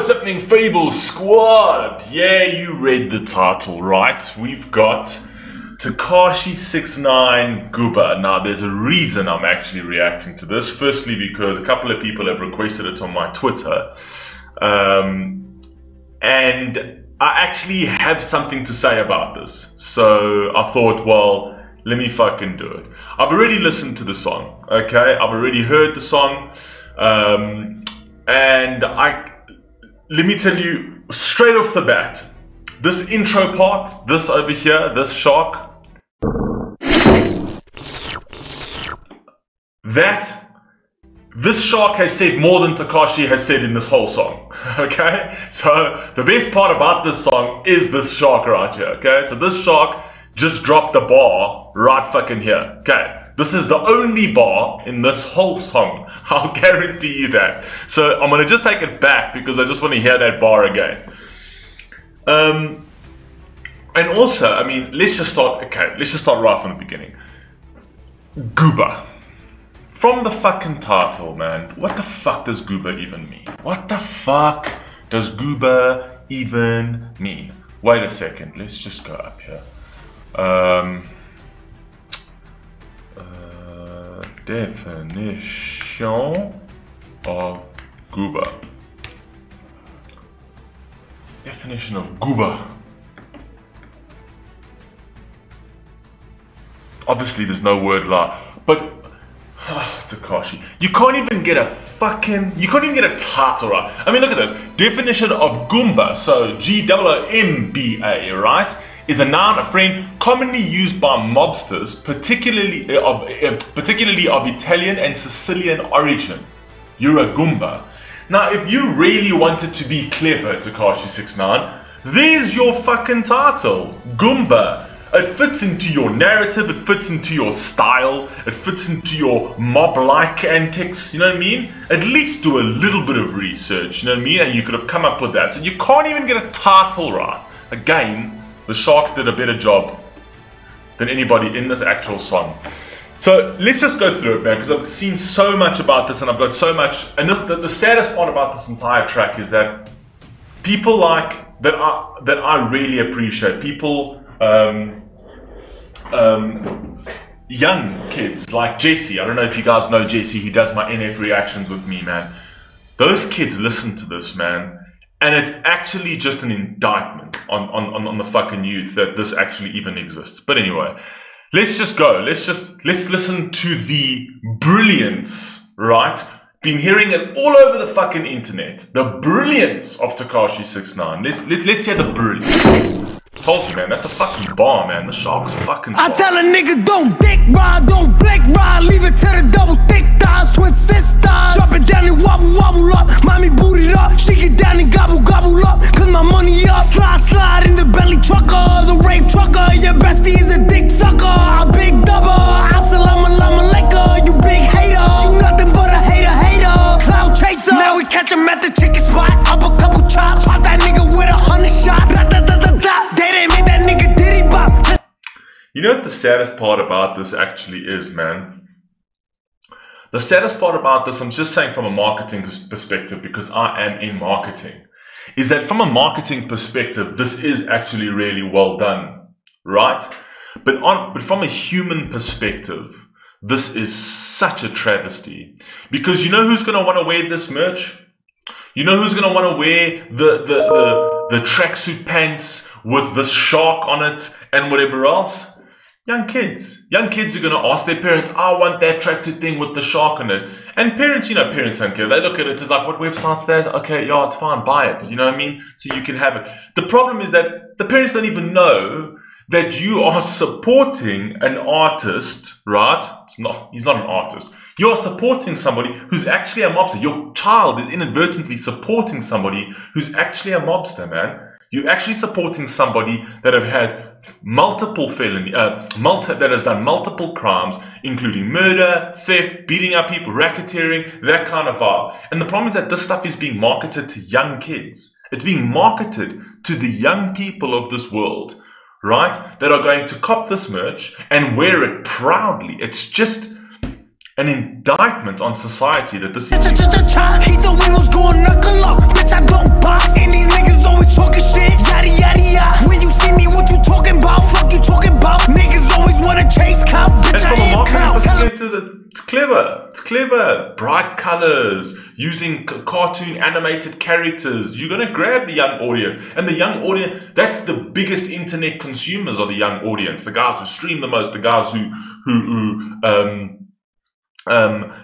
what's happening, Fable Squad? Yeah, you read the title, right? We've got Tekashi 6IX9INE Gooba. Now, there's a reason I'm actually reacting to this. Firstly, because a couple of people have requested it on my Twitter. And I actually have something to say about this. So I thought, well, let me fucking do it. I've already listened to the song, okay? I've already heard the song. And let me tell you straight off the bat, this intro part, this over here, this shark, this shark has said more than Tekashi has said in this whole song, okay? So the best part about this song is this shark right here, okay? So this shark just dropped the bar right fucking here, okay? This is the only bar in this whole song, I'll guarantee you that. So I'm gonna just take it back because I just want to hear that bar again. And also, I mean, let's just start right from the beginning. Gooba. From the fucking title, man, what the fuck does Gooba even mean? What the fuck does Gooba even mean? Wait a second, let's just go up here. Definition of Gooba. Definition of Gooba. Obviously there's no word like, but Tekashi, you can't even get a title right. I mean, look at this. Definition of Goomba, so G-O-O-M-B-A, right? Is a noun, a friend, commonly used by mobsters, particularly of Italian and Sicilian origin. You're a Goomba. Now, if you really wanted to be clever, Tekashi 6IX9INE, there's your fucking title, Goomba. It fits into your narrative, it fits into your style, it fits into your mob-like antics, you know what I mean? At least do a little bit of research, you know what I mean? And you could have come up with that. So you can't even get a title right. Again, the shark did a better job than anybody in this actual song. So let's just go through it, man, because I've seen so much about this and I've got so much. And the saddest part about this entire track is that people like that I really appreciate. People, young kids like Jesse. I don't know if you guys know Jesse. He does my NF reactions with me, man. Those kids listen to this, man. And it's actually just an indictment on the fucking youth that this actually even exists. But anyway, let's just go. Let's listen to the brilliance, right? Been hearing it all over the fucking internet. The brilliance of Tekashi 6IX9INE. Let's hear the brilliance. Told you, man, that's a fucking bar, man. The shark's fucking bar. I tell a nigga don't dick ride, don't blink ride, leave it to the double thick thighs, twin sisters. Drop it down and wobble, wobble up. Mommy boot it up, she get down and gobble, gobble up. Cause my money up, slide, slide in the belly trucker, the rave trucker. Your bestie is a dick sucker, a big double. Assalamu alaikum, you big hater. You nothing but a hater, hater. Cloud chaser. Now we catch him at the chicken spot, up a couple chops. Pop that nigga with 100 shots. They didn't make that nigga diddy bop. You know what the saddest part about this actually is, man? The saddest part about this, I'm just saying from a marketing perspective, because I am in marketing, is that from a marketing perspective, this is actually really well done, right? But from a human perspective, this is such a travesty. Because you know who's going to want to wear this merch? You know who's going to want to wear the tracksuit pants with this shark on it and whatever else? Young kids. Young kids are going to ask their parents, I want that tracksuit thing with the shark on it. And parents, you know, parents don't care. They look at it as like, what website's that? Okay, yeah, it's fine, buy it. You know what I mean? So you can have it. The problem is that the parents don't even know that you are supporting an artist, right? He's not an artist. You're supporting somebody who's actually a mobster. Your child is inadvertently supporting somebody who's actually a mobster, man. You're actually supporting somebody that have had multiple felony, that has done multiple crimes, including murder, theft, beating up people, racketeering, that kind of vibe. And the problem is that this stuff is being marketed to young kids. It's being marketed to the young people of this world, right? That are going to cop this merch and wear it proudly. It's just an indictment on society that this is. He thought we was going knuckle up. Bitch, I don't box. And these niggas always talking shit. Yada yada yada. When you see me, what you talking about? Fuck you talking about? Niggas always wanna chase clout. Bitch, And from a I ain't marketing clout. perspective, it's clever. It's clever. Bright colors, using cartoon animated characters. You're gonna grab the young audience, and the young audience. That's the biggest internet consumers are the young audience. The guys who stream the most. The guys who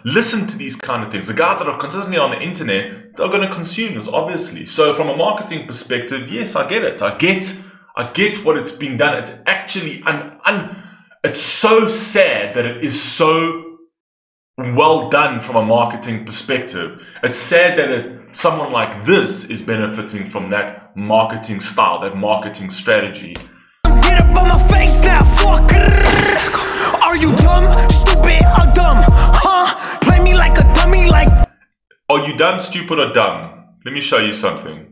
listen to these kind of things. The guys that are consistently on the internet, they're going to consume this, obviously. So from a marketing perspective, yes, I get it. I get what it's being done. It's actually it's so sad that it is so well done from a marketing perspective. It's sad that someone like this is benefiting from that marketing style, that marketing strategy. Get up on my face now, fuck. Are you dumb, stupid, or dumb? Huh? Play me like a dummy, like. Are you dumb, stupid, or dumb? Let me show you something.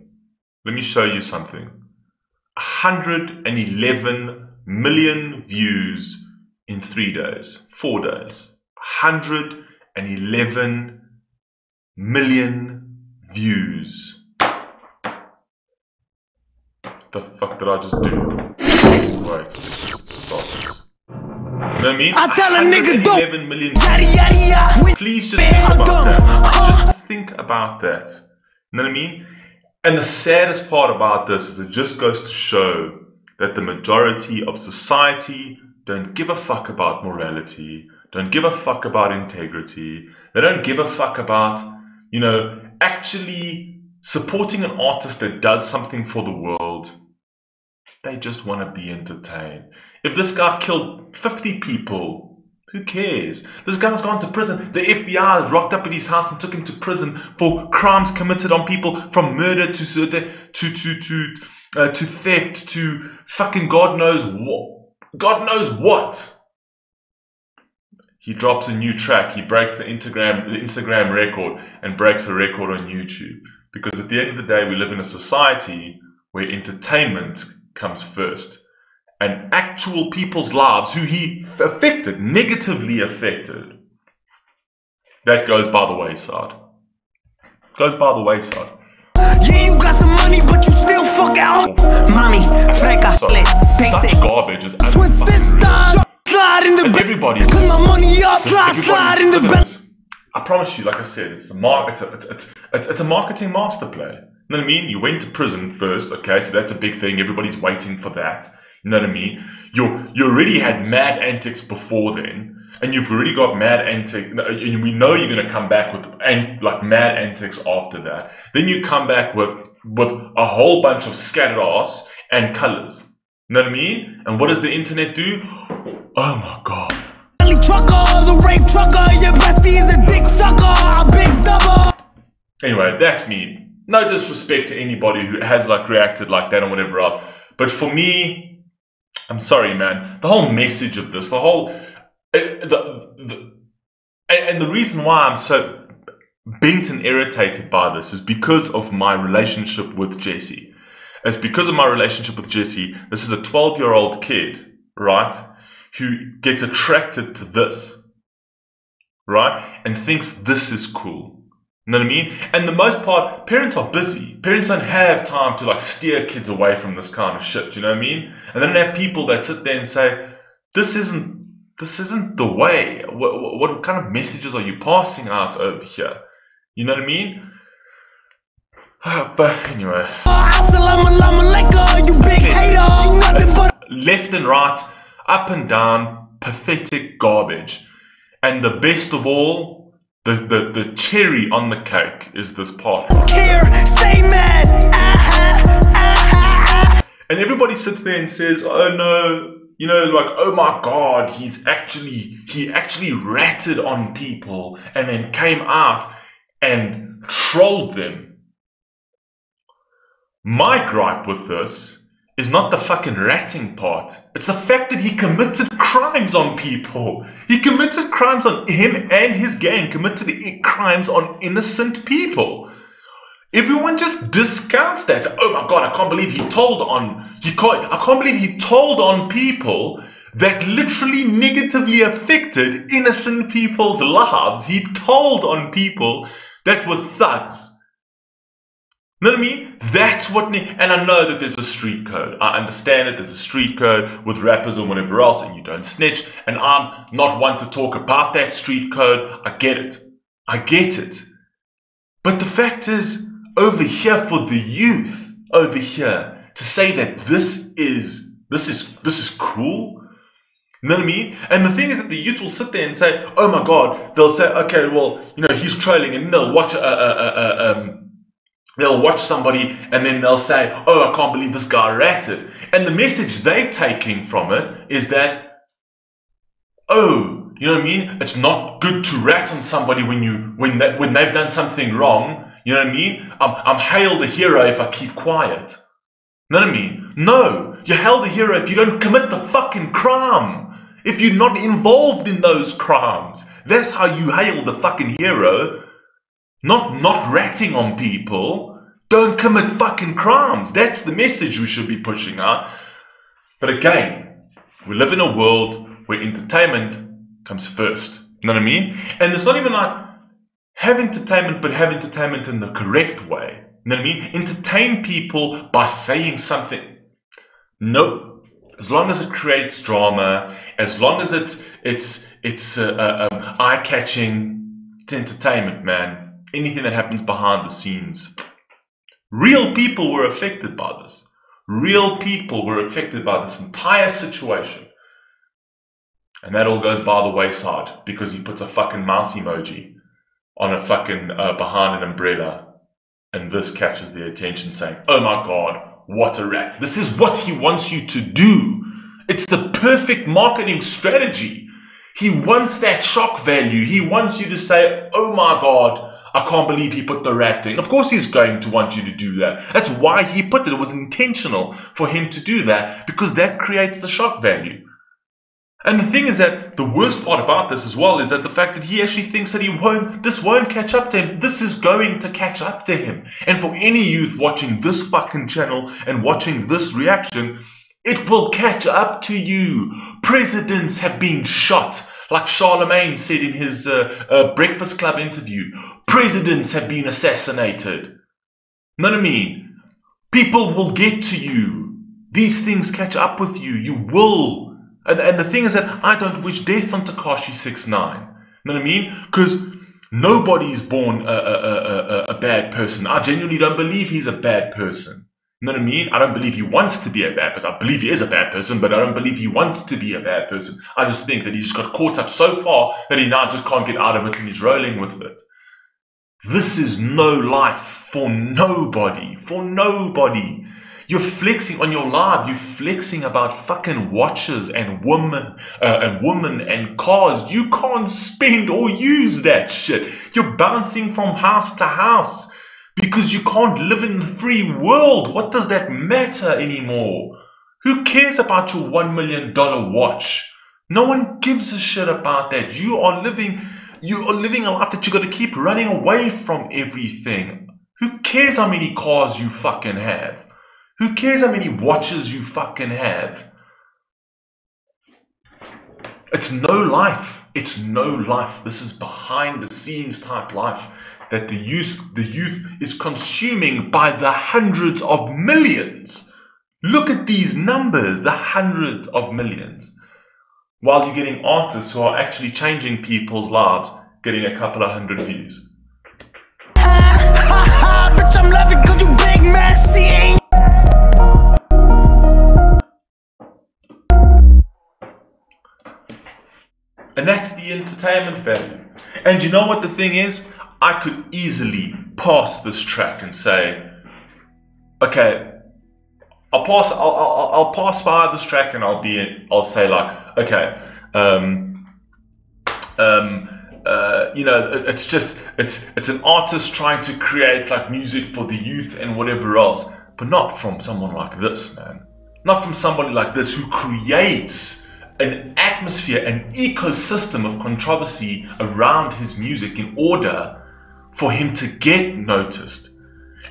111 million views in 3 days, 4 days. 111 million views. The fuck did I just do? Wait, let's start this. You know what I mean? I tell a nigga don't. 111 million Yada yada yada. Please just think about that. Just think about that. You know what I mean? And the saddest part about this is it just goes to show that the majority of society don't give a fuck about morality, don't give a fuck about integrity. They don't give a fuck about, you know, actually supporting an artist that does something for the world. They just want to be entertained. If this guy killed 50 people, who cares? This guy's gone to prison. The FBI rocked up at his house and took him to prison for crimes committed on people, from murder to theft to fucking God knows what. God knows what. He drops a new track. He breaks the Instagram record and breaks a record on YouTube. Because at the end of the day, we live in a society where entertainment comes first. And actual people's lives who he affected, negatively affected, that goes by the wayside. Goes by the wayside. Yeah, you got some money, but you still fuck out. Mommy, freca, such garbage is twin sisters. Slide in the and bed. everybody is Put just, my money up, slide in the bed. I promise you, like I said, it's a marketing master play. You know what I mean? You went to prison first, okay, so that's a big thing. Everybody's waiting for that. You know what I mean? You already had mad antics before then, and you've already got mad antics, and we know you're going to come back with like mad antics after that. Then you come back with a whole bunch of scattered ass and colors. You know what I mean? And what does the internet do? Oh my god. Trucker, the rape trucker, your bestie is a dick sucker, a big double. Anyway, that's me. No disrespect to anybody who has like reacted like that or whatever else. But for me, I'm sorry, man. The whole message of this, the whole, and the reason why I'm so bent and irritated by this is because of my relationship with Jesse. It's because of my relationship with Jesse. This is a 12-year-old kid, right, who gets attracted to this, right, and thinks this is cool. You know what I mean? And the most part, parents are busy. Parents don't have time to like steer kids away from this kind of shit. You know what I mean? And then they have people that sit there and say, "This isn't the way. What kind of messages are you passing out over here?" You know what I mean? But anyway, you big hater, you nothing but left and right, up and down, pathetic garbage. And the best of all, the cherry on the cake is this part. care, stay mad. And everybody sits there and says, "Oh no, you know, like, oh my god, he actually ratted on people and then came out and trolled them." My gripe with this is not the fucking ratting part. It's the fact that he committed crimes on people. He committed crimes on him, and his gang committed crimes on innocent people. Everyone just discounts that. Oh my god, I can't believe he told on people that literally negatively affected innocent people's lives. He told on people that were thugs. You know what I mean? That's what, and I know that there's a street code. I understand that there's a street code with rappers or whatever else, and you don't snitch. And I'm not one to talk about that street code. I get it. I get it. But the fact is, over here for the youth, over here, to say that this is cool. You know what I mean? And the thing is that the youth will sit there and say, "Oh my God," they'll say, "Okay, well, you know, he's trolling," and they'll watch they'll watch somebody and then they'll say, "Oh, I can't believe this guy ratted." And the message they're taking from it is that, oh, you know what I mean? It's not good to rat on somebody when they've done something wrong. You know what I mean? I'm hailed a hero if I keep quiet. You know what I mean? No, you're hailed a hero if you don't commit the fucking crime. If you're not involved in those crimes. That's how you hail the fucking hero. Not ratting on people. Don't commit fucking crimes. That's the message we should be pushing out. But again, we live in a world where entertainment comes first. You know what I mean? And it's not even like have entertainment, but have entertainment in the correct way. You know what I mean? Entertain people by saying something. Nope. As long as it creates drama, as long as it's eye-catching, it's entertainment, man. Anything that happens behind the scenes. Real people were affected by this. Real people were affected by this entire situation. And that all goes by the wayside because he puts a fucking mouse emoji on a fucking behind an umbrella. And this catches their attention saying, "Oh my God, what a rat." This is what he wants you to do. It's the perfect marketing strategy. He wants that shock value. He wants you to say, "Oh my God, I can't believe he put the rat thing." Of course he's going to want you to do that. That's why he put it. It was intentional for him to do that because that creates the shock value. And the thing is that the worst part about this as well is that the fact that he actually thinks that this won't catch up to him. This is going to catch up to him. And for any youth watching this fucking channel and watching this reaction, it will catch up to you. Presidents have been shot. Like Charlemagne said in his Breakfast Club interview, presidents have been assassinated. You know what I mean? People will get to you. These things catch up with you. You will. And the thing is that I don't wish death on Tekashi 6ix9ine. You know what I mean? Because nobody is born a bad person. I genuinely don't believe he's a bad person. You know what I mean? I don't believe he wants to be a bad person. I believe he is a bad person, but I don't believe he wants to be a bad person. I just think that he just got caught up so far that he now just can't get out of it and he's rolling with it. This is no life for nobody. For nobody. You're flexing on your live. You're flexing about fucking watches and women and cars. You can't spend or use that shit. You're bouncing from house to house. Because you can't live in the free world. What does that matter anymore? Who cares about your $1 million watch? No one gives a shit about that. You are living a life that you got to keep running away from everything. Who cares how many cars you fucking have? Who cares how many watches you fucking have? It's no life. It's no life. This is behind the scenes type life that the youth is consuming by the hundreds of millions. Look at these numbers, the hundreds of millions. While you're getting artists who are actually changing people's lives, getting a couple of hundred views. Bitch, I'm laughing 'cause you big messy. And that's the entertainment value. And you know what the thing is? I could easily pass this track and say, okay, I'll pass by this track and I'll say like, okay, you know, it's an artist trying to create like music for the youth and whatever else, but not from someone like this, man. Not from somebody like this who creates an atmosphere, an ecosystem of controversy around his music in order for him to get noticed.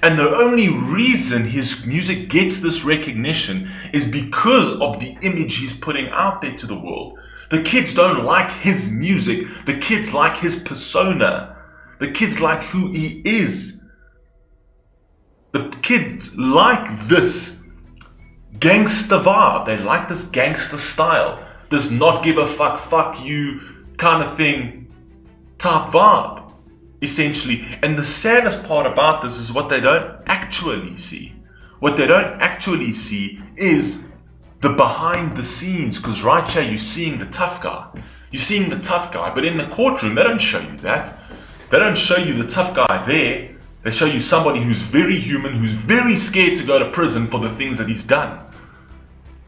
And the only reason his music gets this recognition is because of the image he's putting out there to the world. The kids don't like his music. The kids like his persona. The kids like who he is. The kids like this gangster vibe. They like this gangster style. This not give a fuck, fuck you kind of thing type vibe. Essentially, and the saddest part about this is what they don't actually see. What they don't actually see is the behind the scenes, because right here you're seeing the tough guy. You're seeing the tough guy, but in the courtroom they don't show you that. They don't show you the tough guy there. They show you somebody who's very human, who's very scared to go to prison for the things that he's done.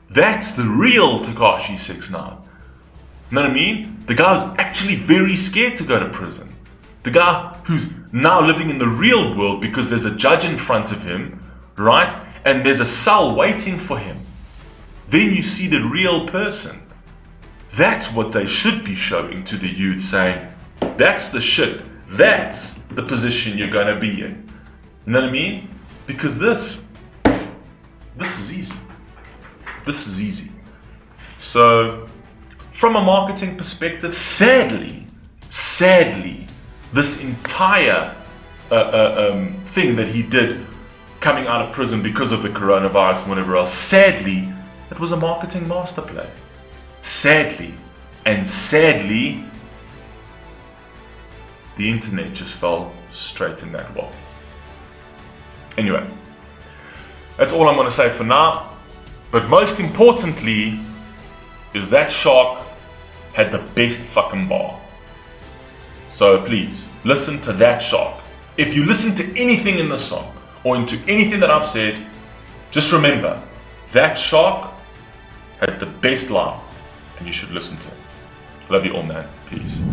That's the real Tekashi 6ix9ine. You know what I mean? The guy who's actually very scared to go to prison. The guy who's now living in the real world because there's a judge in front of him, right? And there's a cell waiting for him. Then you see the real person. That's what they should be showing to the youth, saying, that's the shit. That's the position you're going to be in. You know what I mean? Because this is easy. This is easy. So, from a marketing perspective, sadly, this entire thing that he did coming out of prison because of the coronavirus and whatever else, sadly, it was a marketing master play. Sadly. And sadly, the internet just fell straight in that wall. Anyway, that's all I'm going to say for now. But most importantly, is that shark had the best fucking bar. So please, listen to that shark. If you listen to anything in the song, or into anything that I've said, just remember, that shark had the best line, and you should listen to it. Love you all, man. Peace.